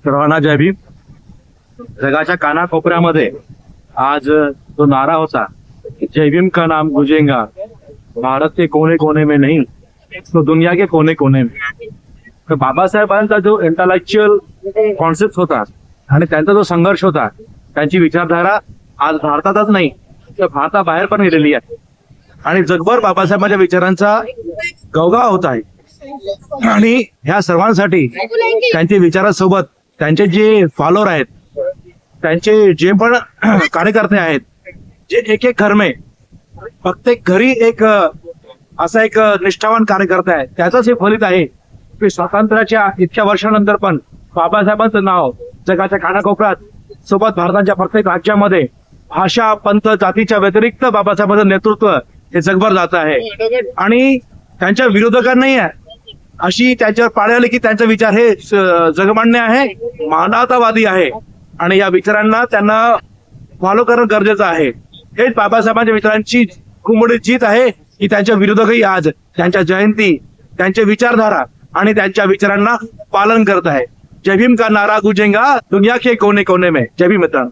सर्वांना जय भीम. जगाच्या कानाकोपऱ्यामध्ये आज तो नारा होता, जय भीम का नाम गुंजेगा, भारत के कोने कोने में नहीं तो दुनिया के कोने कोने में. तर बाबासाहेबांचा जो इंटलेक्च्युअल कॉन्सेप्ट होता आणि त्यांचा जो संघर्ष होता, त्यांची विचारधारा आज भारतातच नाही तर भारताबाहेर पण गेलेली आहे आणि जगभर बाबासाहेबांच्या विचारांचा गवगाव होत आहे. आणि ह्या सर्वांसाठी त्यांच्या विचारासोबत त्यांचे जे फॉलोअर आहेत, त्यांचे जे पण कार्यकर्ते आहेत, जे एक एक घर में प्रत्येक घरी एक असा एक निष्ठावान कार्यकर्ता आहे, त्याचंच हे फलित आहे की स्वातंत्र्याच्या इतक्या वर्षानंतर पण बाबासाहेबांचं नाव जगाच्या कानाकोपऱ्यात सोबत भारताच्या प्रत्येक राज्यामध्ये भाषा पंथ जातीच्या व्यतिरिक्त बाबासाहेबांचं नेतृत्व हे जगभर जात आहे. आणि त्यांच्या विरोधकांनाही आहे अशी त्यांच्यावर पाळी आली की त्यांचा विचार हे जगमान्य आहे, मानवतावादी आहे आणि या विचारांना त्यांना फॉलो करणं गरजेचं आहे. हेच बाबासाहेबांच्या विचारांची कुंबडी जीत आहे की त्यांच्या विरोधकही आज त्यांच्या जयंती, त्यांचे विचारधारा आणि त्यांच्या विचारांना पालन करत आहे. जय भीम का नारा गुंजेगा दुनिया के कोने कोने में. जय भीम मित्रांनो.